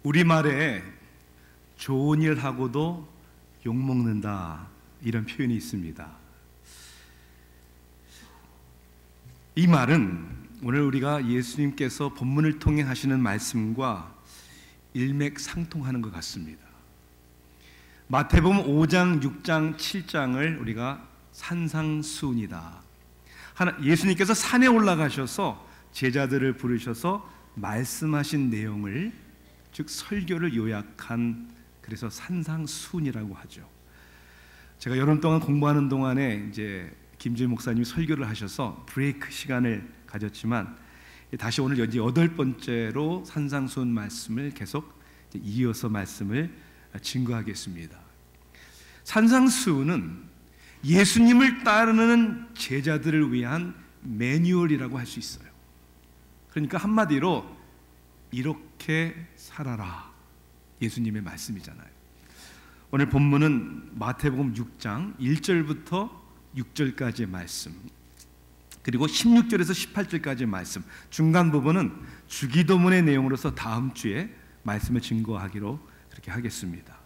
우리말에 좋은 일 하고도 욕먹는다, 이런 표현이 있습니다. 이 말은 오늘 우리가 예수님께서 본문을 통해 하시는 말씀과 일맥상통하는 것 같습니다. 마태복음 5장, 6장, 7장을 우리가 산상수훈이다. 예수님께서 산에 올라가셔서 제자들을 부르셔서 말씀하신 내용을, 즉 설교를 요약한, 그래서 산상수훈이라고 하죠. 제가 여름 동안 공부하는 동안에 이제 김주희 목사님이 설교를 하셔서 브레이크 시간을 가졌지만, 다시 오늘 이제 8번째로 산상수훈 말씀을 계속 이어서 말씀을 증거하겠습니다. 산상수훈은 예수님을 따르는 제자들을 위한 매뉴얼이라고 할 수 있어요. 그러니까 한마디로 이렇게 살아라, 예수님의 말씀이잖아요. 오늘 본문은 마태복음 6장 1절부터 6절까지의 말씀, 그리고 16절에서 18절까지의 말씀, 중간 부분은 주기도문의 내용으로서 다음 주에 말씀을 증거하기로 그렇게 하겠습니다.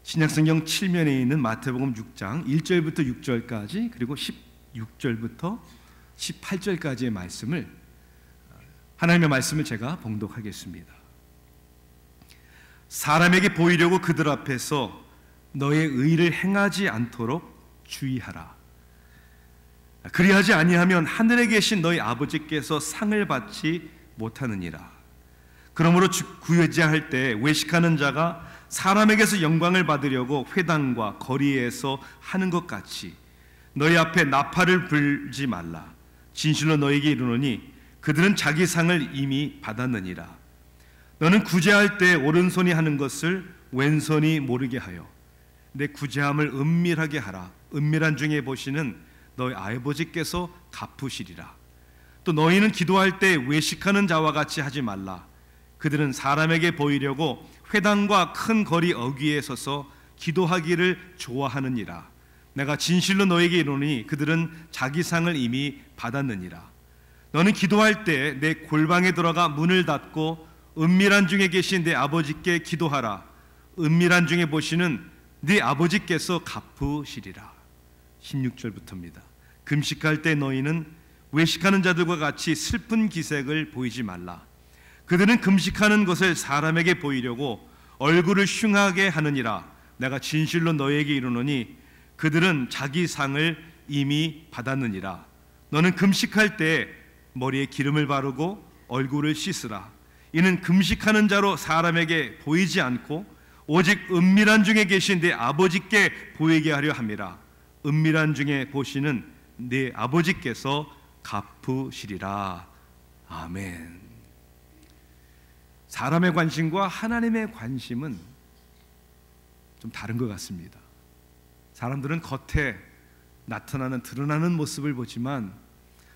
신약성경 7면에 있는 마태복음 6장 1절부터 6절까지, 그리고 16절부터 18절까지의 말씀을, 하나님의 말씀을 제가 봉독하겠습니다. 사람에게 보이려고 그들 앞에서 너의 의를 행하지 않도록 주의하라. 그리하지 아니하면 하늘에 계신 너희 아버지께서 상을 받지 못하느니라. 그러므로 구제할 때 외식하는 자가 사람에게서 영광을 받으려고 회당과 거리에서 하는 것 같이 너희 앞에 나팔을 불지 말라. 진실로 너희에게 이르노니 그들은 자기 상을 이미 받았느니라. 너는 구제할 때 오른손이 하는 것을 왼손이 모르게 하여 내 구제함을 은밀하게 하라. 은밀한 중에 보시는 너희 아버지께서 갚으시리라. 또 너희는 기도할 때 외식하는 자와 같이 하지 말라. 그들은 사람에게 보이려고 회당과 큰 거리 어귀에 서서 기도하기를 좋아하느니라. 내가 진실로 너희에게 이르노니 그들은 자기 상을 이미 받았느니라. 너는 기도할 때 내 골방에 들어가 문을 닫고 은밀한 중에 계신 내 아버지께 기도하라. 은밀한 중에 보시는 네 아버지께서 갚으시리라. 16절부터입니다. 금식할 때 너희는 외식하는 자들과 같이 슬픈 기색을 보이지 말라. 그들은 금식하는 것을 사람에게 보이려고 얼굴을 흉하게 하느니라. 내가 진실로 너희에게 이르노니 그들은 자기 상을 이미 받았느니라. 너는 금식할 때 머리에 기름을 바르고 얼굴을 씻으라. 이는 금식하는 자로 사람에게 보이지 않고 오직 은밀한 중에 계신 내 아버지께 보이게 하려 함이라. 은밀한 중에 보시는 내 아버지께서 갚으시리라. 아멘. 사람의 관심과 하나님의 관심은 좀 다른 것 같습니다. 사람들은 겉에 나타나는, 드러나는 모습을 보지만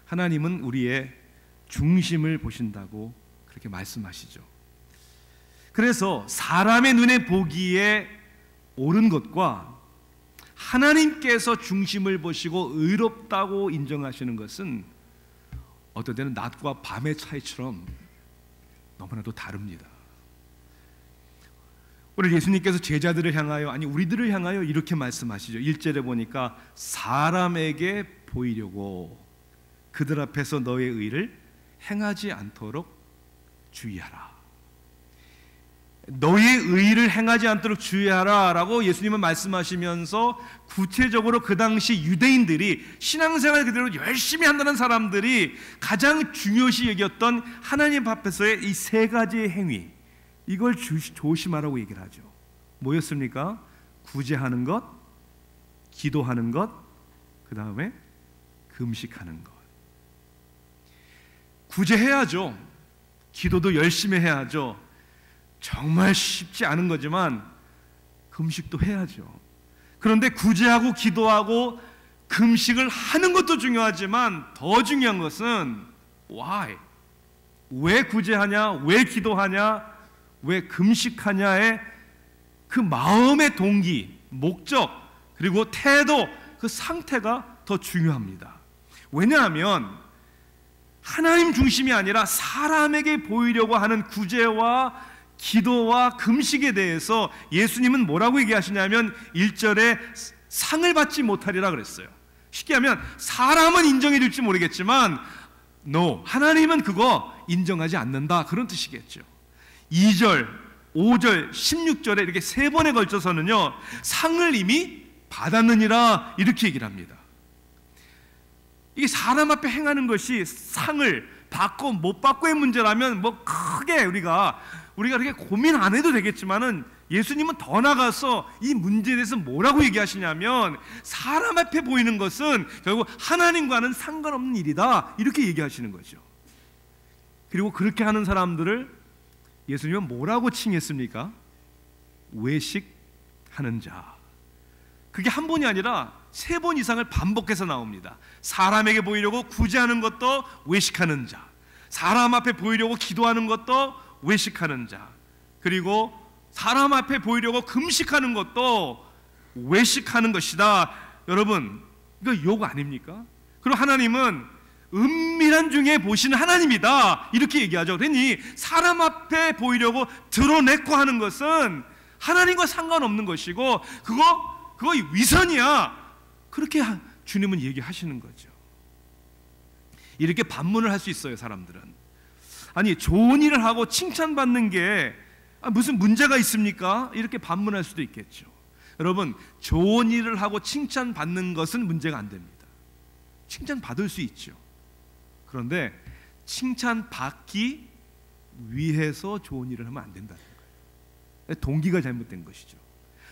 하나님은 우리의 중심을 보신다고 그렇게 말씀하시죠. 그래서 사람의 눈에 보기에 옳은 것과 하나님께서 중심을 보시고 의롭다고 인정하시는 것은 어떨 때는 낮과 밤의 차이처럼 너무나도 다릅니다. 오늘 예수님께서 제자들을 향하여, 아니 우리들을 향하여 이렇게 말씀하시죠. 1절에 보니까 사람에게 보이려고 그들 앞에서 너의 의를 행하지 않도록 주의하라. 너의 의를 행하지 않도록 주의하라 라고 예수님은 말씀하시면서 구체적으로 그 당시 유대인들이 신앙생활 그대로 열심히 한다는 사람들이 가장 중요시 여겼던 하나님 앞에서의 이 세 가지의 행위, 이걸 조심하라고 얘기를 하죠. 뭐였습니까? 구제하는 것, 기도하는 것, 그 다음에 금식하는 것. 구제해야죠. 기도도 열심히 해야죠. 정말 쉽지 않은 거지만 금식도 해야죠. 그런데 구제하고 기도하고 금식을 하는 것도 중요하지만 더 중요한 것은 why? 왜 구제하냐? 왜 기도하냐? 왜 금식하냐의 그 마음의 동기, 목적, 그리고 태도, 그 상태가 더 중요합니다. 왜냐하면 하나님 중심이 아니라 사람에게 보이려고 하는 구제와 기도와 금식에 대해서 예수님은 뭐라고 얘기하시냐면 1절에 상을 받지 못하리라 그랬어요. 쉽게 하면 사람은 인정해 줄지 모르겠지만 하나님은 그거 인정하지 않는다, 그런 뜻이겠죠. 2절, 5절, 16절에 이렇게 3번에 걸쳐서는요, 상을 이미 받았느니라 이렇게 얘기를 합니다. 이게 사람 앞에 행하는 것이 상을 받고 못 받고의 문제라면 뭐 크게 우리가 그렇게 고민 안 해도 되겠지만은, 예수님은 더 나가서 이 문제에 대해서 뭐라고 얘기하시냐면, 사람 앞에 보이는 것은 결국 하나님과는 상관없는 일이다, 이렇게 얘기하시는 거죠. 그리고 그렇게 하는 사람들을 예수님은 뭐라고 칭했습니까? 외식하는 자. 그게 한 번이 아니라 3번 이상을 반복해서 나옵니다. 사람에게 보이려고 구제하는 것도 외식하는 자, 사람 앞에 보이려고 기도하는 것도 외식하는 자, 그리고 사람 앞에 보이려고 금식하는 것도 외식하는 것이다. 여러분, 이거 욕 아닙니까? 그리고 하나님은 은밀한 중에 보시는 하나님이다, 이렇게 얘기하죠. 그러니 사람 앞에 보이려고 드러내고 하는 것은 하나님과 상관없는 것이고, 그거 위선이야, 그렇게 주님은 얘기하시는 거죠. 이렇게 반문을 할 수 있어요, 사람들은. 아니, 좋은 일을 하고 칭찬받는 게 무슨 문제가 있습니까? 이렇게 반문할 수도 있겠죠. 여러분, 좋은 일을 하고 칭찬받는 것은 문제가 안 됩니다. 칭찬받을 수 있죠. 그런데 칭찬받기 위해서 좋은 일을 하면 안 된다는 거예요. 동기가 잘못된 것이죠.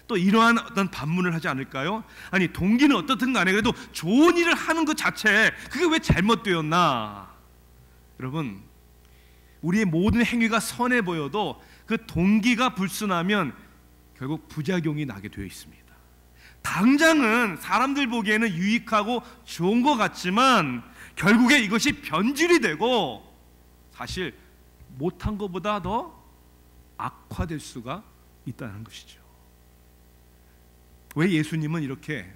또 이러한 어떤 반문을 하지 않을까요? 아니, 동기는 어떻든 간에 그래도 좋은 일을 하는 것 자체, 그게 왜 잘못되었나? 여러분, 우리의 모든 행위가 선해 보여도 그 동기가 불순하면 결국 부작용이 나게 되어 있습니다. 당장은 사람들 보기에는 유익하고 좋은 것 같지만 결국에 이것이 변질이 되고 사실 못한 것보다 더 악화될 수가 있다는 것이죠. 왜 예수님은 이렇게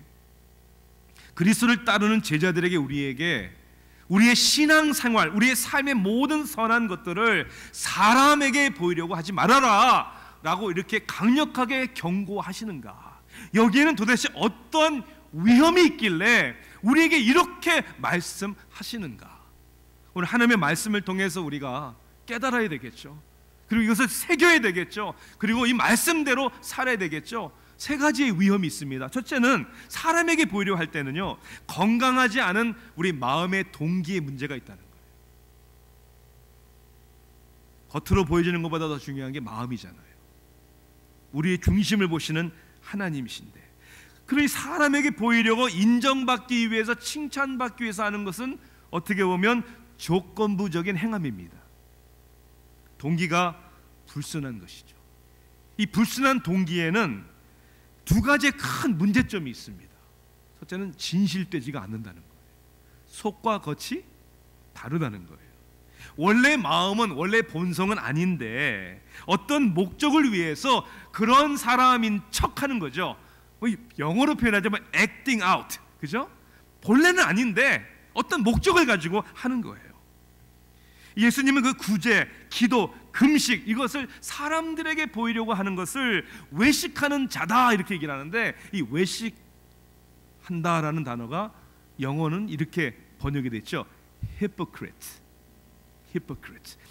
그리스도를 따르는 제자들에게, 우리에게 우리의 신앙생활, 우리의 삶의 모든 선한 것들을 사람에게 보이려고 하지 말아라 라고 이렇게 강력하게 경고하시는가? 여기에는 도대체 어떤 위험이 있길래 우리에게 이렇게 말씀하시는가? 오늘 하나님의 말씀을 통해서 우리가 깨달아야 되겠죠. 그리고 이것을 새겨야 되겠죠. 그리고 이 말씀대로 살아야 되겠죠. 3가지의 위험이 있습니다. 첫째는 사람에게 보이려고 할 때는요, 건강하지 않은 우리 마음의 동기에 문제가 있다는 거예요. 겉으로 보여지는 것보다 더 중요한 게 마음이잖아요. 우리의 중심을 보시는 하나님이신데, 그러니 사람에게 보이려고 인정받기 위해서, 칭찬받기 위해서 하는 것은 어떻게 보면 조건부적인 행함입니다. 동기가 불순한 것이죠. 이 불순한 동기에는 2가지의 큰 문제점이 있습니다. 첫째는 진실되지가 않는다는 거예요. 속과 겉이 다르다는 거예요. 원래 마음은, 원래 본성은 아닌데 어떤 목적을 위해서 그런 사람인 척하는 거죠. 영어로 표현하자면 acting out, 그죠? 본래는 아닌데 어떤 목적을 가지고 하는 거예요. 예수님은 그 구제, 기도, 금식, 이것을 사람들에게 보이려고 하는 것을 외식하는 자다, 이렇게 얘기를 하는데, 이 외식한다라는 단어가 영어는 이렇게 번역이 됐죠. hypocrite.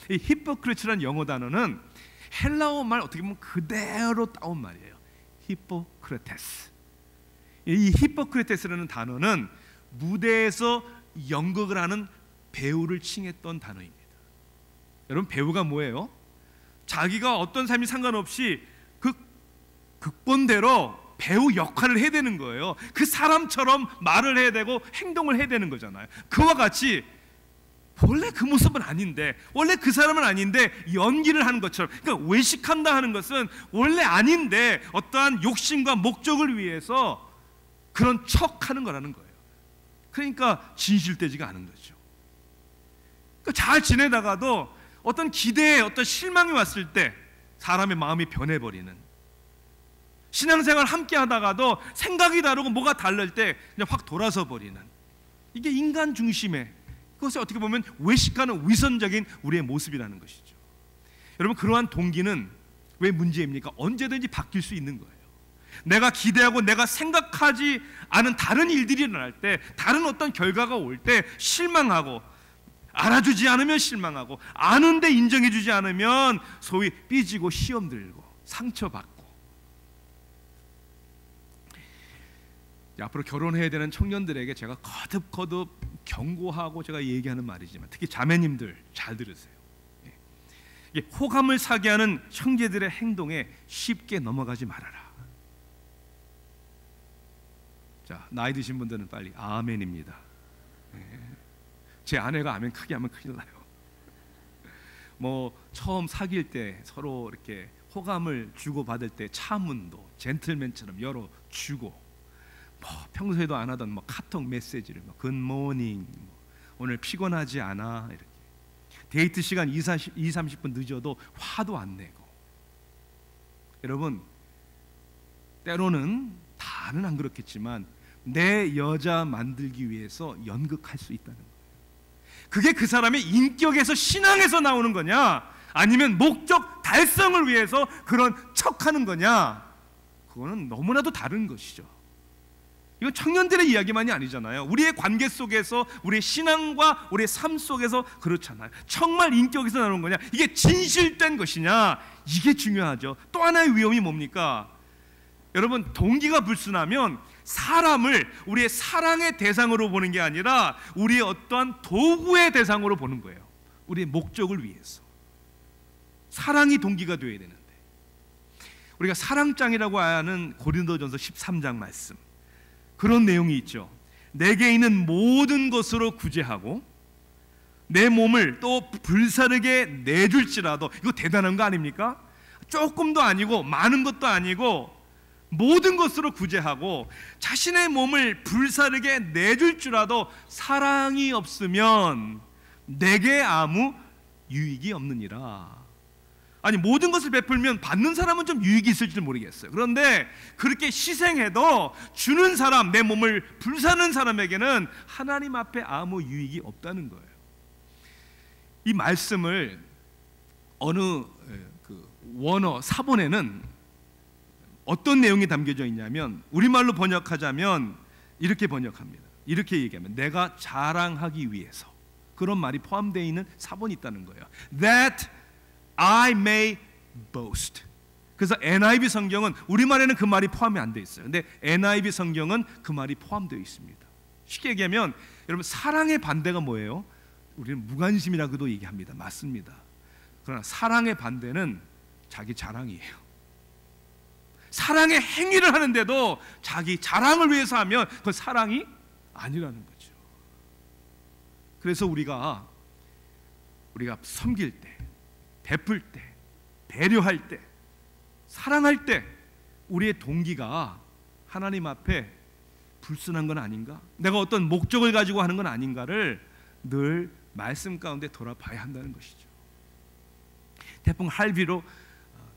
이 hypocrite라는 영어 단어는 헬라어 말 어떻게 보면 그대로 따온 말이에요. 히포크라테스. 이 히포크라테스라는 단어는 무대에서 연극을 하는 배우를 칭했던 단어입니다. 여러분, 배우가 뭐예요? 자기가 어떤 삶이 상관없이 그 극본대로 배우 역할을 해야 되는 거예요. 그 사람처럼 말을 해야 되고 행동을 해야 되는 거잖아요. 그와 같이 원래 그 모습은 아닌데, 원래 그 사람은 아닌데 연기를 하는 것처럼, 그러니까 외식한다 하는 것은 원래 아닌데 어떠한 욕심과 목적을 위해서 그런 척하는 거라는 거예요. 그러니까 진실되지가 않은 거죠. 그러니까 잘 지내다가도 어떤 기대에 어떤 실망이 왔을 때 사람의 마음이 변해버리는, 신앙생활 함께 하다가도 생각이 다르고 뭐가 다를 때 그냥 확 돌아서 버리는, 이게 인간 중심의, 그것이 어떻게 보면 외식하는 위선적인 우리의 모습이라는 것이죠. 여러분, 그러한 동기는 왜 문제입니까? 언제든지 바뀔 수 있는 거예요. 내가 기대하고 내가 생각하지 않은 다른 일들이 일어날 때, 다른 어떤 결과가 올 때 실망하고, 알아주지 않으면 실망하고, 아는데 인정해주지 않으면 소위 삐지고 시험 들고 상처받고. 앞으로 결혼해야 되는 청년들에게 제가 거듭 경고하고 제가 얘기하는 말이지만, 특히 자매님들 잘 들으세요. 호감을 사게 하는 형제들의 행동에 쉽게 넘어가지 말아라. 자, 나이 드신 분들은 빨리 아멘입니다. 제 아내가 아멘 크게 하면 큰일 나요. 뭐 처음 사귈 때 서로 이렇게 호감을 주고받을 때 차문도 젠틀맨처럼 열어 주고, 뭐 평소에도 안 하던 뭐 카톡 메시지를 뭐 굿모닝, 오늘 피곤하지 않아, 이렇게 데이트 시간 20-30분 늦어도 화도 안 내고. 여러분, 때로는 다는 안 그렇겠지만 내 여자 만들기 위해서 연극할 수 있다는 거예요. 그게 그 사람의 인격에서, 신앙에서 나오는 거냐, 아니면 목적 달성을 위해서 그런 척하는 거냐, 그거는 너무나도 다른 것이죠. 이건 청년들의 이야기만이 아니잖아요. 우리의 관계 속에서, 우리의 신앙과 우리의 삶 속에서 그렇잖아요. 정말 인격에서 나오는 거냐, 이게 진실된 것이냐, 이게 중요하죠. 또 하나의 위험이 뭡니까? 여러분, 동기가 불순하면 사람을 우리의 사랑의 대상으로 보는 게 아니라 우리의 어떠한 도구의 대상으로 보는 거예요. 우리의 목적을 위해서. 사랑이 동기가 되어야 되는데, 우리가 사랑장이라고 하는 고린도전서 13장 말씀, 그런 내용이 있죠. 내게 있는 모든 것으로 구제하고 내 몸을 또 불사르게 내줄지라도. 이거 대단한 거 아닙니까? 조금도 아니고 많은 것도 아니고 모든 것으로 구제하고 자신의 몸을 불사르게 내줄지라도 사랑이 없으면 내게 아무 유익이 없느니라. 아니, 모든 것을 베풀면 받는 사람은 좀 유익이 있을지 모르겠어요. 그런데 그렇게 희생해도 주는 사람, 내 몸을 불사는 사람에게는 하나님 앞에 아무 유익이 없다는 거예요. 이 말씀을 어느 원어 사본에는 어떤 내용이 담겨져 있냐면, 우리말로 번역하자면 이렇게 번역합니다. 이렇게 얘기하면, 내가 자랑하기 위해서, 그런 말이 포함되어 있는 사본이 있다는 거예요. That I may boast. 그래서 NIV 성경은, 우리말에는 그 말이 포함이 안 되어 있어요. 근데 NIV 성경은 그 말이 포함되어 있습니다. 쉽게 얘기하면, 여러분, 사랑의 반대가 뭐예요? 우리는 무관심이라고도 얘기합니다. 맞습니다. 그러나 사랑의 반대는 자기 자랑이에요. 사랑의 행위를 하는데도 자기 자랑을 위해서 하면 그건 사랑이 아니라는 거죠. 그래서 우리가 섬길 때, 베풀 때, 배려할 때, 사랑할 때 우리의 동기가 하나님 앞에 불순한 건 아닌가, 내가 어떤 목적을 가지고 하는 건 아닌가를 늘 말씀 가운데 돌아봐야 한다는 것이죠. 태풍 할비로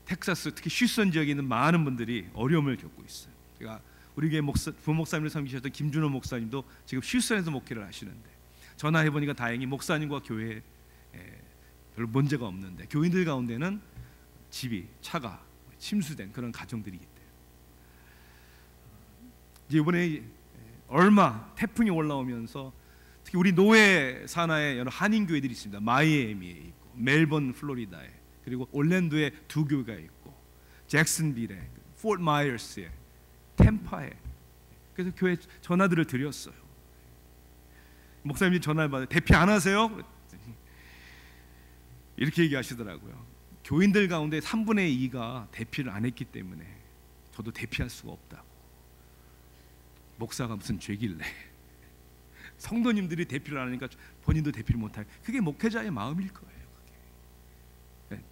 텍사스, 특히 휴스턴 지역에 있는 많은 분들이 어려움을 겪고 있어요. 제가 우리 교회 부목사님을 섬기셨던 김준호 목사님도 지금 휴스턴에서 목회를 하시는데, 전화해 보니까 다행히 목사님과 교회에 별로 문제가 없는데 교인들 가운데는 집이, 차가 침수된 그런 가정들이기 때문에, 이제 이번에 얼마 태풍이 올라오면서 특히 우리 노예 산하에 여러 한인 교회들이 있습니다. 마이애미에 있고, 멜번 플로리다에, 그리고 올랜도에 2교회가 있고, 잭슨빌에, 포트 마이어스에, 템파에. 그래서 교회 전화들을 드렸어요. 목사님이 전화를 받아, 대피 안 하세요? 이렇게 얘기하시더라고요. 교인들 가운데 3분의 2가 대피를 안 했기 때문에 저도 대피할 수가 없다고. 목사가 무슨 죄길래 성도님들이 대피를 안 하니까 본인도 대피를 못할, 그게 목회자의 마음일 거예요. 그게. 네.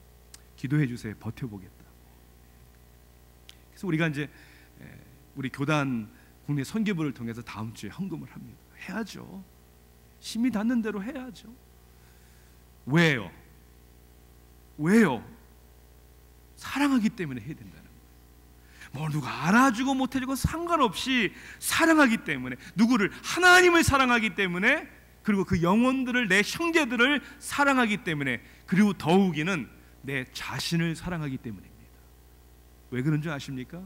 기도해 주세요. 버텨보겠다. 그래서 우리가 이제 우리 교단 국내 선교부를 통해서 다음 주에 헌금을 합니다. 해야죠. 심히 닿는 대로 해야죠. 왜요? 사랑하기 때문에 해야 된다는 거예요. 뭐 누가 알아주고 못해주고 상관없이 사랑하기 때문에, 누구를? 하나님을 사랑하기 때문에, 그리고 그 영혼들을, 내 형제들을 사랑하기 때문에, 그리고 더욱이는 내 자신을 사랑하기 때문입니다. 왜 그런 줄 아십니까?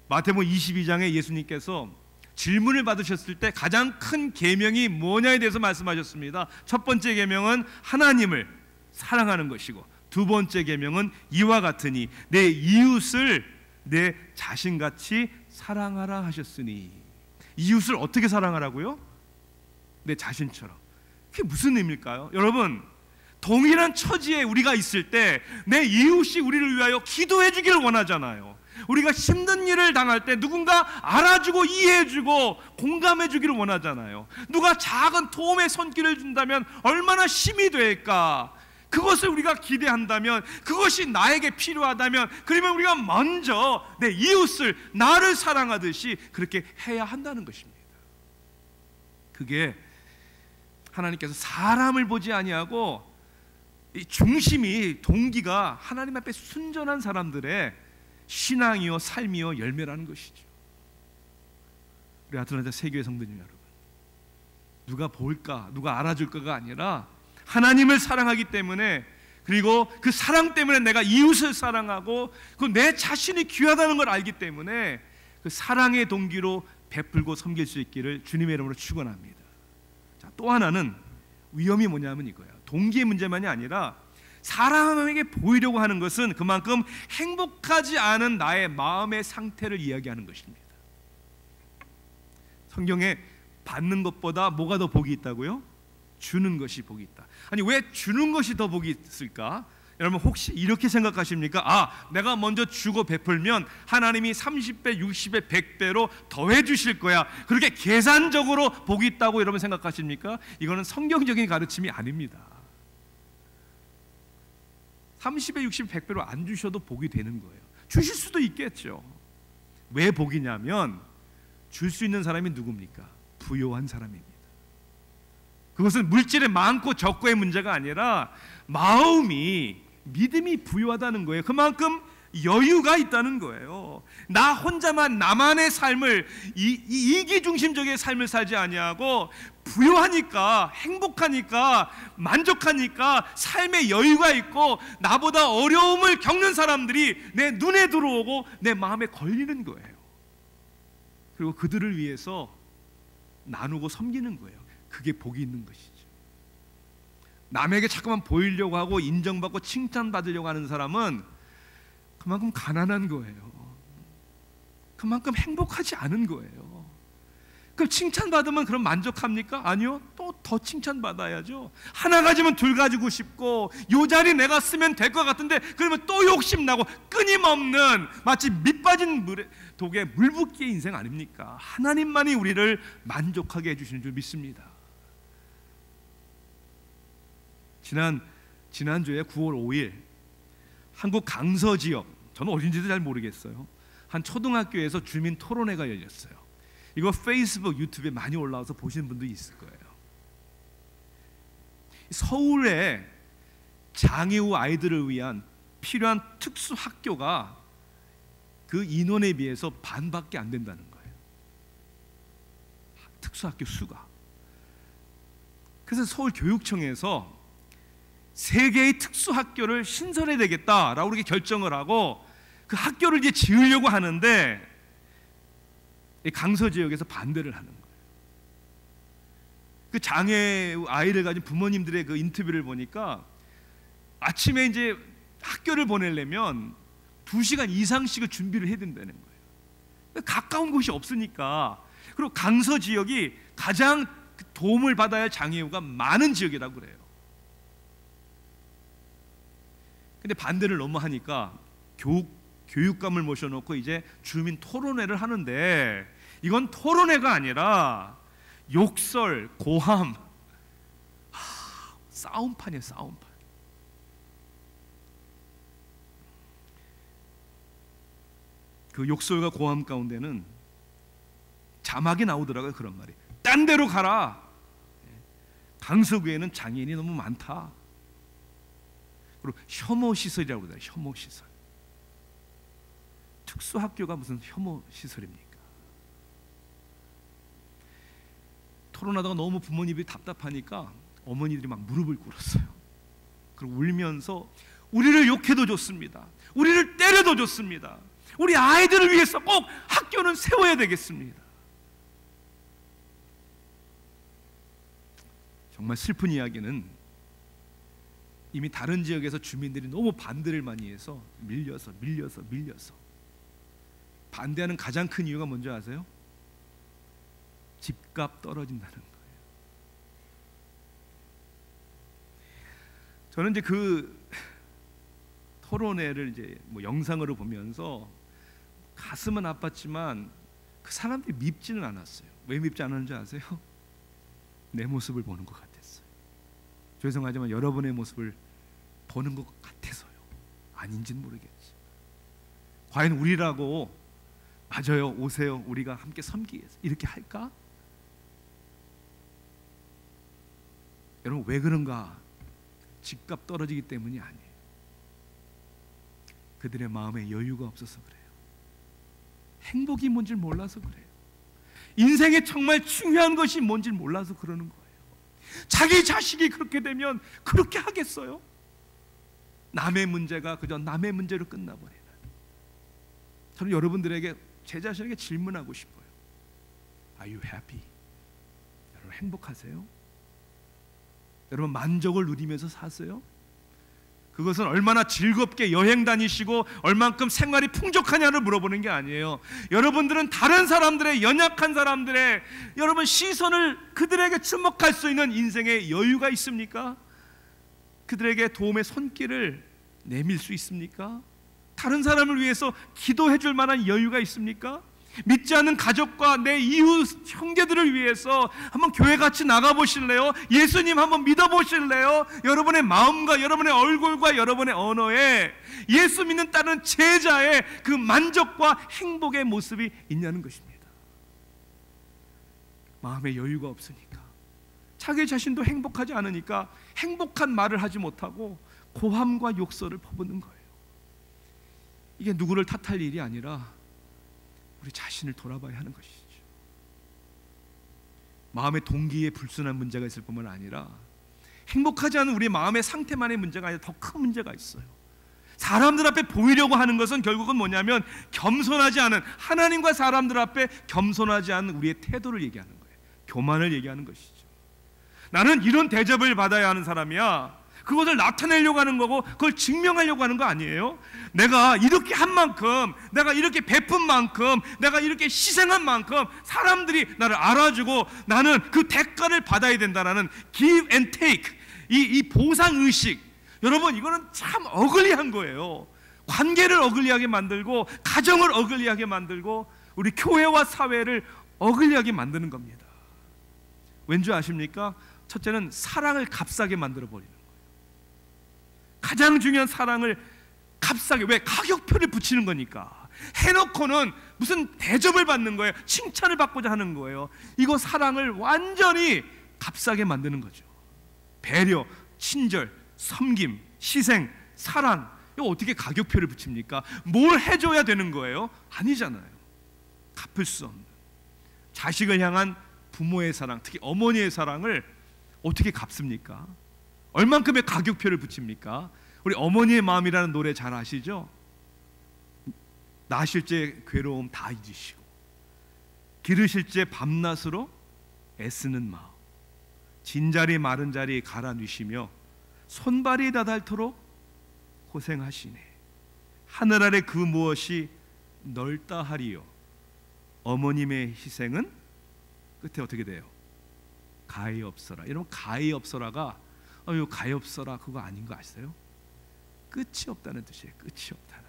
마태복음 22장에 예수님께서 질문을 받으셨을 때 가장 큰 계명이 뭐냐에 대해서 말씀하셨습니다. 첫 번째 계명은 하나님을 사랑하는 것이고, 두 번째 계명은 이와 같으니 내 이웃을 내 자신같이 사랑하라 하셨으니. 이웃을 어떻게 사랑하라고요? 내 자신처럼. 그게 무슨 의미일까요? 여러분, 동일한 처지에 우리가 있을 때 내 이웃이 우리를 위하여 기도해 주기를 원하잖아요. 우리가 힘든 일을 당할 때 누군가 알아주고 이해해주고 공감해주기를 원하잖아요. 누가 작은 도움의 손길을 준다면 얼마나 힘이 될까. 그것을 우리가 기대한다면, 그것이 나에게 필요하다면, 그러면 우리가 먼저 내 이웃을 나를 사랑하듯이 그렇게 해야 한다는 것입니다. 그게 하나님께서 사람을 보지 아니하고 이 중심이, 동기가 하나님 앞에 순전한 사람들의 신앙이요 삶이요 열매라는 것이죠. 우리 아틀란타 세교회 성도님 여러분, 누가 볼까, 누가 알아줄까가 아니라 하나님을 사랑하기 때문에, 그리고 그 사랑 때문에 내가 이웃을 사랑하고 그 내 자신이 귀하다는 걸 알기 때문에 그 사랑의 동기로 베풀고 섬길 수 있기를 주님의 이름으로 축원합니다. 자, 또 하나는 위험이 뭐냐면 이거예요. 동기의 문제만이 아니라 사람에게 보이려고 하는 것은 그만큼 행복하지 않은 나의 마음의 상태를 이야기하는 것입니다. 성경에 받는 것보다 뭐가 더 복이 있다고요? 주는 것이 복이 있다. 아니, 왜 주는 것이 더 복이 있을까? 여러분, 혹시 이렇게 생각하십니까? 아, 내가 먼저 주고 베풀면 하나님이 30배, 60배, 100배로 더해 주실 거야. 그렇게 계산적으로 복이 있다고 여러분 생각하십니까? 이거는 성경적인 가르침이 아닙니다. 30배, 60배, 100배로 안 주셔도 복이 되는 거예요. 주실 수도 있겠죠. 왜 복이냐면 줄 수 있는 사람이 누굽니까? 부요한 사람입니다. 그것은 물질의 많고 적고의 문제가 아니라 마음이, 믿음이 부요하다는 거예요. 그만큼 여유가 있다는 거예요. 나 혼자만 나만의 삶을, 이기중심적인 삶을 살지 아니하고 부요하니까, 행복하니까, 만족하니까 삶에 여유가 있고 나보다 어려움을 겪는 사람들이 내 눈에 들어오고 내 마음에 걸리는 거예요. 그리고 그들을 위해서 나누고 섬기는 거예요. 그게 복이 있는 것이죠. 남에게 자꾸만 보이려고 하고 인정받고 칭찬받으려고 하는 사람은 그만큼 가난한 거예요. 그만큼 행복하지 않은 거예요. 그럼 칭찬받으면 그럼 만족합니까? 아니요. 또 더 칭찬받아야죠. 하나 가지면 둘 가지고 싶고, 요 자리 내가 쓰면 될 것 같은데 그러면 또 욕심나고, 끊임없는 마치 밑 빠진 독에 물 붓기의 인생 아닙니까? 하나님만이 우리를 만족하게 해주시는 줄 믿습니다. 지난주에 9월 5일 한국 강서 지역, 저는 어딘지도 잘 모르겠어요, 한 초등학교에서 주민 토론회가 열렸어요. 이거 페이스북, 유튜브에 많이 올라와서 보시는 분도 있을 거예요. 서울에 장애우 아이들을 위한 필요한 특수 학교가 그 인원에 비해서 반밖에 안 된다는 거예요. 특수학교 수가. 그래서 서울교육청에서 3개의 특수학교를 신설해야 되겠다라고 그렇게 결정을 하고 그 학교를 이제 지으려고 하는데 강서 지역에서 반대를 하는 거예요. 그 장애 아이를 가진 부모님들의 그 인터뷰를 보니까 아침에 이제 학교를 보내려면 2시간 이상씩을 준비를 해야 된다는 거예요. 가까운 곳이 없으니까. 그리고 강서 지역이 가장 도움을 받아야 할 장애우가 많은 지역이라고 그래요. 근데 반대를 너무 하니까 교육감을 모셔놓고 이제 주민 토론회를 하는데, 이건 토론회가 아니라 욕설, 고함, 싸움판이에요. 싸움판. 그 욕설과 고함 가운데는 자막이 나오더라고요. 그런 말이. 딴 데로 가라. 강서구에는 장애인이 너무 많다. 그리고 혐오시설이라고 그래요. 혐오시설. 특수학교가 무슨 혐오시설입니까? 토론하다가 너무 부모님이 답답하니까 어머니들이 막 무릎을 꿇었어요. 그리고 울면서 우리를 욕해도 좋습니다. 우리를 때려도 좋습니다. 우리 아이들을 위해서 꼭 학교는 세워야 되겠습니다. 정말 슬픈 이야기는 이미 다른 지역에서 주민들이 너무 반대를 많이 해서 밀려서 반대하는 가장 큰 이유가 뭔지 아세요? 집값 떨어진다는 거예요. 저는 이제 그 토론회를 이제 뭐 영상으로 보면서 가슴은 아팠지만 그 사람들이 밉지는 않았어요. 왜 밉지 않았는지 아세요? 내 모습을 보는 것 같았어요. 죄송하지만 여러분의 모습을 보는 것 같아서요. 아닌지는 모르겠지. 과연 우리라고 맞아요, 오세요, 우리가 함께 섬기기 위해서 이렇게 할까? 여러분 왜 그런가? 집값 떨어지기 때문이 아니에요. 그들의 마음에 여유가 없어서 그래요. 행복이 뭔지 몰라서 그래요. 인생에 정말 중요한 것이 뭔지 몰라서 그러는 거예요. 자기 자식이 그렇게 되면 그렇게 하겠어요? 남의 문제가 그저 남의 문제로 끝나버리는. 저는 여러분들에게 제 자신에게 질문하고 싶어요. Are you happy? 여러분 행복하세요? 여러분 만족을 누리면서 사세요? 그것은 얼마나 즐겁게 여행 다니시고 얼만큼 생활이 풍족하냐를 물어보는 게 아니에요. 여러분들은 다른 사람들의, 연약한 사람들의 여러분 시선을, 그들에게 주목할 수 있는 인생의 여유가 있습니까? 그들에게 도움의 손길을 내밀 수 있습니까? 다른 사람을 위해서 기도해 줄 만한 여유가 있습니까? 믿지 않는 가족과 내 이웃 형제들을 위해서 한번 교회 같이 나가보실래요? 예수님 한번 믿어보실래요? 여러분의 마음과 여러분의 얼굴과 여러분의 언어에 예수 믿는 다른 제자의 그 만족과 행복의 모습이 있냐는 것입니다. 마음에 여유가 없으니까, 자기 자신도 행복하지 않으니까 행복한 말을 하지 못하고 고함과 욕설을 퍼붓는 거예요. 이게 누구를 탓할 일이 아니라 우리 자신을 돌아봐야 하는 것이죠. 마음의 동기에 불순한 문제가 있을 뿐만 아니라 행복하지 않은 우리 마음의 상태만의 문제가 아니라 더 큰 문제가 있어요. 사람들 앞에 보이려고 하는 것은 결국은 뭐냐면 겸손하지 않은, 하나님과 사람들 앞에 겸손하지 않은 우리의 태도를 얘기하는 거예요. 교만을 얘기하는 것이죠. 나는 이런 대접을 받아야 하는 사람이야, 그것을 나타내려고 하는 거고 그걸 증명하려고 하는 거 아니에요? 내가 이렇게 한 만큼, 내가 이렇게 베푼 만큼, 내가 이렇게 희생한 만큼 사람들이 나를 알아주고 나는 그 대가를 받아야 된다는 give and take, 이 보상의식, 여러분 이거는 참 어글리한 거예요. 관계를 어글리하게 만들고 가정을 어글리하게 만들고 우리 교회와 사회를 어글리하게 만드는 겁니다. 왠지 아십니까? 첫째는 사랑을 값싸게 만들어버리는 거예요. 가장 중요한 사랑을 값싸게, 왜? 가격표를 붙이는 거니까. 해놓고는 무슨 대접을 받는 거예요. 칭찬을 받고자 하는 거예요. 이거 사랑을 완전히 값싸게 만드는 거죠. 배려, 친절, 섬김, 희생, 사랑, 이거 어떻게 가격표를 붙입니까? 뭘 해줘야 되는 거예요? 아니잖아요. 갚을 수 없는 자식을 향한 부모의 사랑, 특히 어머니의 사랑을 어떻게 갚습니까? 얼만큼의 가격표를 붙입니까? 우리 어머니의 마음이라는 노래 잘 아시죠? 낳으실 때 괴로움 다 잊으시고 기르실 때 밤낮으로 애쓰는 마음, 진자리 마른 자리 갈아 누시며 손발이 다닳도록 고생하시네. 하늘 아래 그 무엇이 넓다 하리요. 어머님의 희생은 끝에 어떻게 돼요? 가히 없어라. 여러분 가히 없어라가 가히 없어라 그거 아닌 거 아세요? 끝이 없다는 뜻이에요. 끝이 없다는.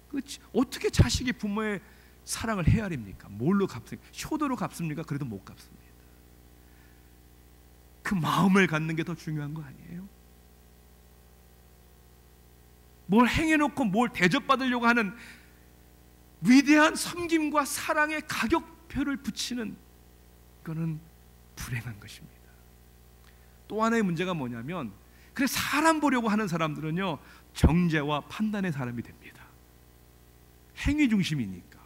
끝이, 어떻게 자식이 부모의 사랑을 헤아립니까? 뭘로 갚습니까? 효도로 갚습니까? 그래도 못 갚습니다. 그 마음을 갖는 게 더 중요한 거 아니에요? 뭘 행해놓고 뭘 대접받으려고 하는 위대한 섬김과 사랑의 가격표를 붙이는, 그거는 불행한 것입니다. 또 하나의 문제가 뭐냐면, 그래 사람 보려고 하는 사람들은요 정죄와 판단의 사람이 됩니다. 행위 중심이니까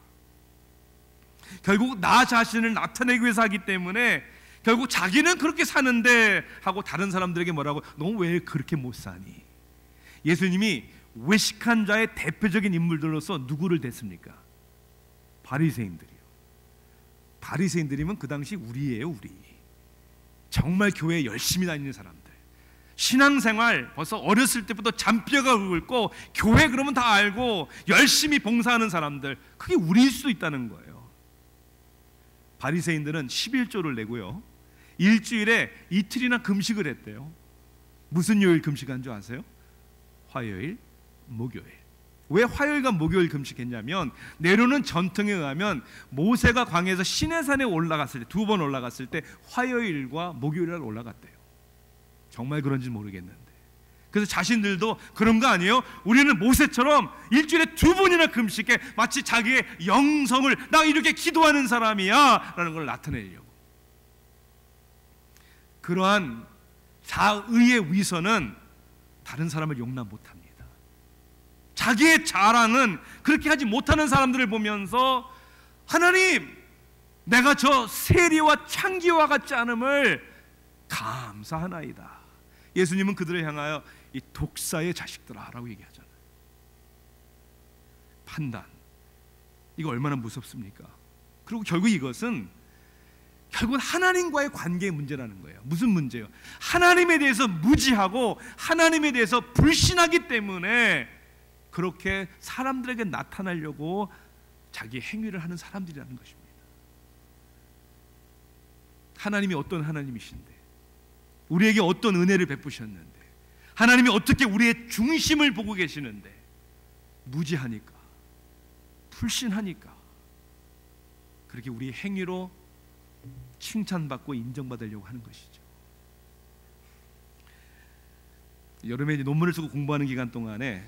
결국 나 자신을 나타내기 위해서 하기 때문에 결국 자기는 그렇게 사는데 하고 다른 사람들에게 뭐라고, 너 왜 그렇게 못 사니? 예수님이 외식한 자의 대표적인 인물들로서 누구를 댔습니까? 바리새인들이요. 바리새인들이면 그 당시 우리예요, 우리. 정말 교회에 열심히 다니는 사람들. 신앙생활 벌써 어렸을 때부터 잔뼈가 굵고 교회 그러면 다 알고 열심히 봉사하는 사람들, 그게 우리일 수도 있다는 거예요. 바리새인들은 11조를 내고요, 일주일에 이틀이나 금식을 했대요. 무슨 요일 금식한 줄 아세요? 화요일, 목요일. 왜 화요일과 목요일 금식했냐면, 내려오는 전통에 의하면 모세가 광야에서 시내산에 올라갔을 때, 2번 올라갔을 때 화요일과 목요일날 올라갔대요. 정말 그런지 모르겠는데, 그래서 자신들도 그런 거 아니에요? 우리는 모세처럼 일주일에 2번이나 금식해, 마치 자기의 영성을 나 이렇게 기도하는 사람이야 라는 걸 나타내려고. 그러한 자의의 위선은 다른 사람을 용납 못합니다. 자기의 자랑은 그렇게 하지 못하는 사람들을 보면서 하나님, 내가 저 세리와 창기와 같지 않음을 감사하나이다. 예수님은 그들을 향하여 이 독사의 자식들아 라고 얘기하잖아요. 판단, 이거 얼마나 무섭습니까? 그리고 결국 이것은 결국은 하나님과의 관계의 문제라는 거예요. 무슨 문제예요? 하나님에 대해서 무지하고 하나님에 대해서 불신하기 때문에 그렇게 사람들에게 나타나려고 자기 행위를 하는 사람들이라는 것입니다. 하나님이 어떤 하나님이신데, 우리에게 어떤 은혜를 베푸셨는데, 하나님이 어떻게 우리의 중심을 보고 계시는데 무지하니까, 불신하니까 그렇게 우리의 행위로 칭찬받고 인정받으려고 하는 것이죠. 여름에 이제 논문을 쓰고 공부하는 기간 동안에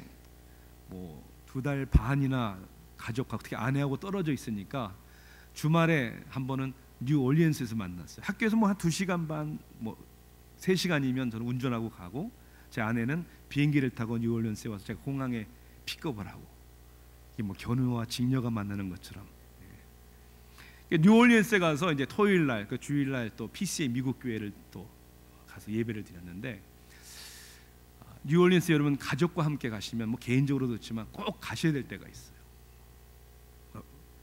뭐 2달 반이나 가족과 특히 아내하고 떨어져 있으니까 주말에 한 번은 뉴올리언스에서 만났어요. 학교에서 뭐 한 2시간 반, 뭐 3시간이면 저는 운전하고 가고, 제 아내는 비행기를 타고 뉴올리언스에 와서 제가 공항에 픽업을 하고, 이게 뭐 견우와 직녀가 만나는 것처럼. 뉴올리언스에 가서 이제 토요일 날, 그 주일 날 또 PCA 미국 교회를 또 가서 예배를 드렸는데, 뉴올리언스 여러분 가족과 함께 가시면 뭐 개인적으로도 그렇지만 꼭 가셔야 될 때가 있어요.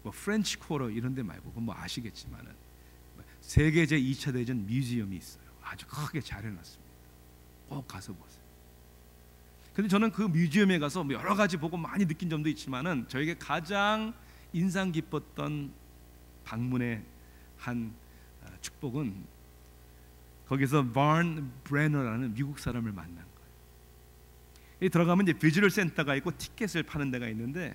뭐 프렌치 쿼터 이런 데 말고 뭐 아시겠지만은 세계 제2차 대전 뮤지엄이 있어요. 아주 크게 잘 해놨습니다. 꼭 가서 보세요. 근데 저는 그 뮤지엄에 가서 뭐 여러 가지 보고 많이 느낀 점도 있지만은 저에게 가장 인상 깊었던 방문의 한 축복은 거기서 바른 브레너라는 미국 사람을 만난 거예요. 이 들어가면 이제 비주얼 센터가 있고 티켓을 파는 데가 있는데,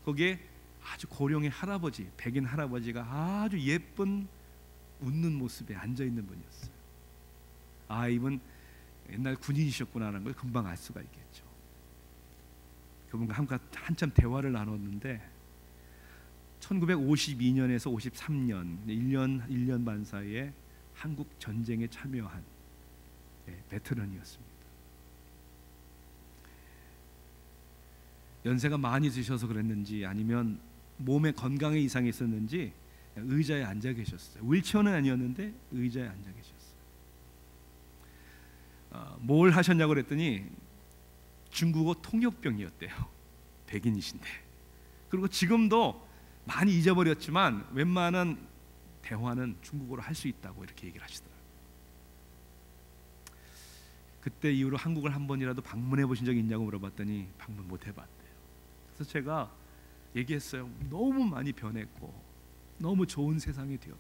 거기에 아주 고령의 할아버지, 백인 할아버지가 아주 예쁜 웃는 모습에 앉아 있는 분이었어요. 아, 이분 옛날 군인이셨구나라는 걸 금방 알 수가 있겠죠. 그분과 한참 대화를 나눴는데 1952년에서 53년 1년 반 사이에 한국 전쟁에 참여한 베테랑이었습니다. 연세가 많이 드셔서 그랬는지 아니면 몸에 건강에 이상이 있었는지 의자에 앉아 계셨어요. 휠체어는 아니었는데 의자에 앉아 계셨어요. 뭘 하셨냐고 그랬더니 중국어 통역병이었대요. 백인이신데. 그리고 지금도 많이 잊어버렸지만 웬만한 대화는 중국어로 할 수 있다고 이렇게 얘기를 하시더라고요. 그때 이후로 한국을 한 번이라도 방문해 보신 적이 있냐고 물어봤더니 방문 못 해봤대요. 그래서 제가 얘기했어요. 너무 많이 변했고 너무 좋은 세상이 되었다.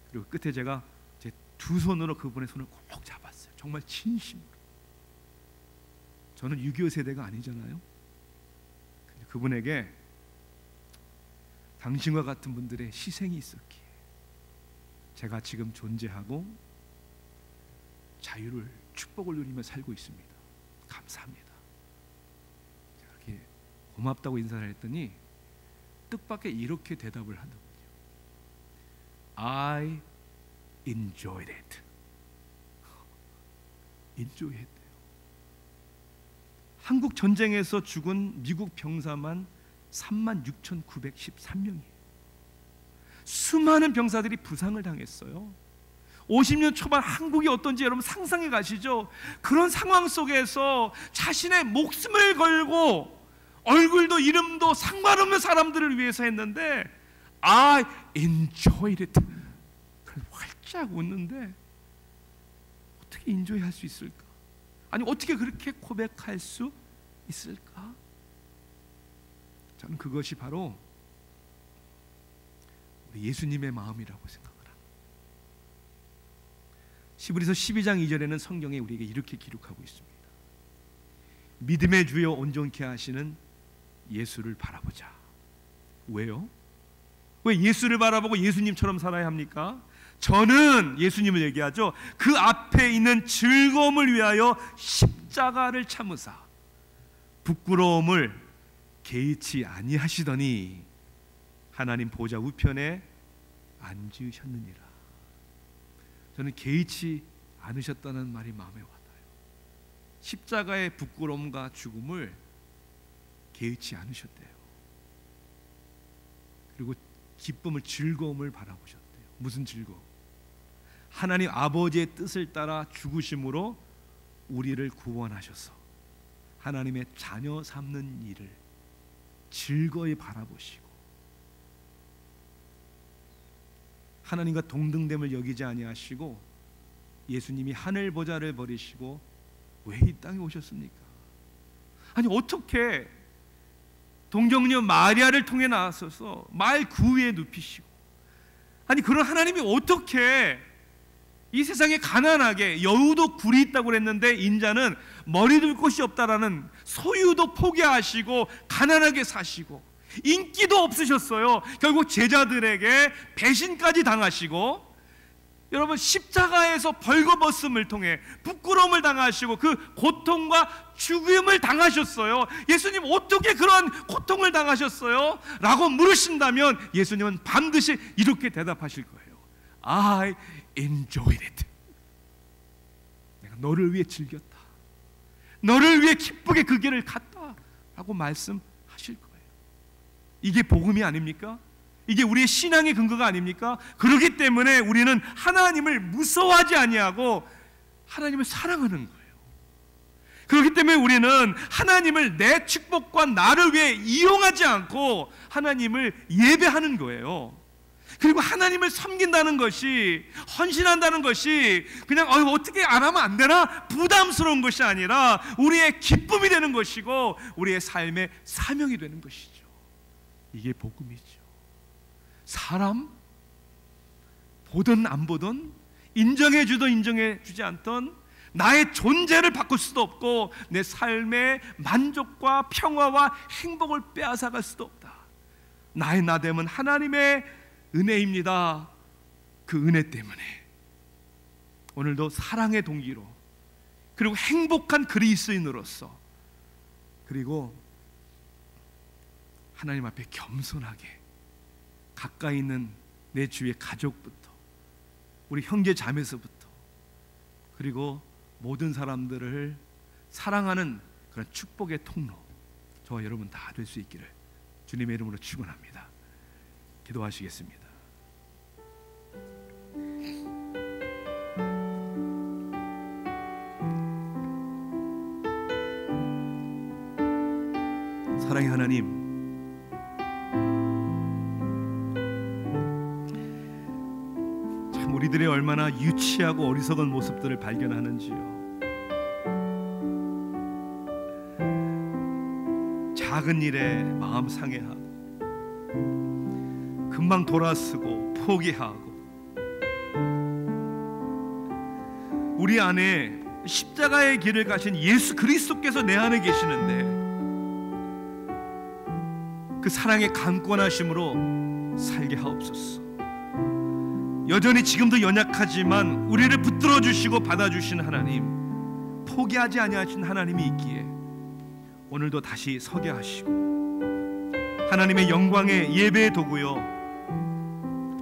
그리고 끝에 제가 제 2손으로 그분의 손을 꼭 잡았어요. 정말 진심으로. 저는 6.25 세대가 아니잖아요. 근데 그분에게 당신과 같은 분들의 희생이 있었기에 제가 지금 존재하고 자유를, 축복을 누리며 살고 있습니다. 감사합니다. 이렇게 고맙다고 인사를 했더니 뜻밖의 이렇게 대답을 하더군요. I enjoyed it. enjoy 했대요. 한국 전쟁에서 죽은 미국 병사만 36,913명이에요. 수많은 병사들이 부상을 당했어요. 50년 초반 한국이 어떤지 여러분 상상해 가시죠? 그런 상황 속에서 자신의 목숨을 걸고 얼굴도 이름도 상관없는 사람들을 위해서 했는데 I enjoyed it. 활짝 웃는데 어떻게 인조이할 수 있을까? 아니 어떻게 그렇게 고백할 수 있을까? 저는 그것이 바로 우리 예수님의 마음이라고 생각합니다. 히브리서 12장 2절에는 성경에 우리에게 이렇게 기록하고 있습니다. 믿음의 주여 온전케 하시는 예수를 바라보자. 왜요? 왜 예수를 바라보고 예수님처럼 살아야 합니까? 저는 예수님을 얘기하죠. 그 앞에 있는 즐거움을 위하여 십자가를 참으사 부끄러움을 개의치 아니하시더니 하나님 보좌 우편에 앉으셨느니라. 저는 개의치 않으셨다는 말이 마음에 와닿아요. 십자가의 부끄러움과 죽음을 개의치 않으셨대요. 그리고 기쁨을, 즐거움을 바라보셨대요. 무슨 즐거움? 하나님 아버지의 뜻을 따라 죽으심으로 우리를 구원하셔서 하나님의 자녀 삼는 일을 즐거이 바라보시고 하나님과 동등됨을 여기지 아니하시고 예수님이 하늘 보좌를 버리시고 왜 이 땅에 오셨습니까? 아니 어떻게 동정녀 마리아를 통해 나서서 말 그 위에 눕히시고, 아니 그런 하나님이 어떻게 이 세상에 가난하게, 여우도 굴이 있다고 그랬는데 인자는 머리 둘 곳이 없다라는 소유도 포기하시고 가난하게 사시고 인기도 없으셨어요. 결국 제자들에게 배신까지 당하시고, 여러분 십자가에서 벌거벗음을 통해 부끄러움을 당하시고 그 고통과 죽음을 당하셨어요. 예수님 어떻게 그런 고통을 당하셨어요? 라고 물으신다면 예수님은 반드시 이렇게 대답하실 거예요. I enjoyed it. 내가 너를 위해 즐겼다. 너를 위해 기쁘게 그 길을 갔다 라고 말씀하실 거예요. 이게 복음이 아닙니까? 이게 우리의 신앙의 근거가 아닙니까? 그렇기 때문에 우리는 하나님을 무서워하지 아니하고 하나님을 사랑하는 거예요. 그렇기 때문에 우리는 하나님을 내 축복과 나를 위해 이용하지 않고 하나님을 예배하는 거예요. 그리고 하나님을 섬긴다는 것이, 헌신한다는 것이 그냥 어떻게 안 하면 안 되나 부담스러운 것이 아니라 우리의 기쁨이 되는 것이고 우리의 삶의 사명이 되는 것이죠. 이게 복음이죠. 사람 보든 안 보든, 인정해 주든 인정해 주지 않던 나의 존재를 바꿀 수도 없고 내 삶의 만족과 평화와 행복을 빼앗아갈 수도 없다. 나의 나됨은 하나님의 은혜입니다. 그 은혜 때문에 오늘도 사랑의 동기로, 그리고 행복한 그리스도인으로서, 그리고 하나님 앞에 겸손하게 가까이 있는 내 주위의 가족부터, 우리 형제 자매서부터, 그리고 모든 사람들을 사랑하는 그런 축복의 통로, 저와 여러분 다 될 수 있기를 주님의 이름으로 축원합니다. 기도하시겠습니다. 사랑의 하나님, 참 우리들의 얼마나 유치하고 어리석은 모습들을 발견하는지요. 작은 일에 마음 상해하고 금방 돌아서고 포기하고, 우리 안에 십자가의 길을 가신 예수 그리스도께서 내 안에 계시는데 그 사랑의 강권하심으로 살게 하옵소서. 여전히 지금도 연약하지만 우리를 붙들어 주시고 받아주신 하나님, 포기하지 아니하신 하나님이 있기에 오늘도 다시 서게 하시고 하나님의 영광의 예배의 도구요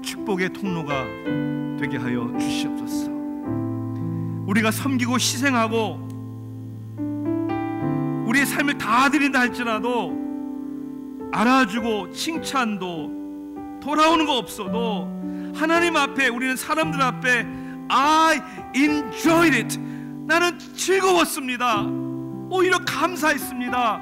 축복의 통로가 되게 하여 주시옵소서. 우리가 섬기고 희생하고 우리의 삶을 다 드린다 할지라도 알아주고 칭찬도 돌아오는 거 없어도 하나님 앞에, 우리는 사람들 앞에 I enjoyed it. 나는 즐거웠습니다. 오히려 감사했습니다.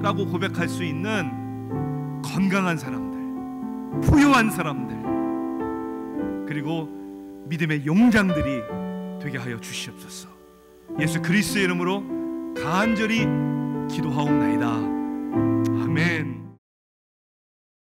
라고 고백할 수 있는 건강한 사람들, 부유한 사람들, 그리고 믿음의 용장들이 되게 하여 주시옵소서. 예수 그리스도의 이름으로 간절히 기도하옵나이다.